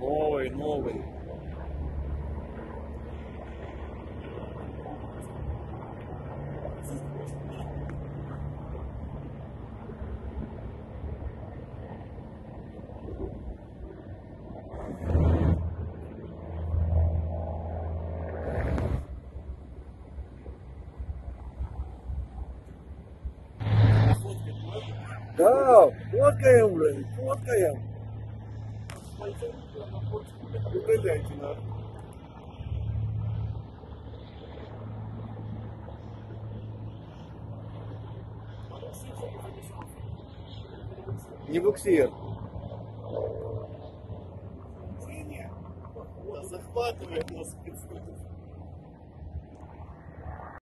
Новый, новый. Да, фоткаем, блин, фоткаем. Удаляйте нахуй. Не буксир. Захватывает нас.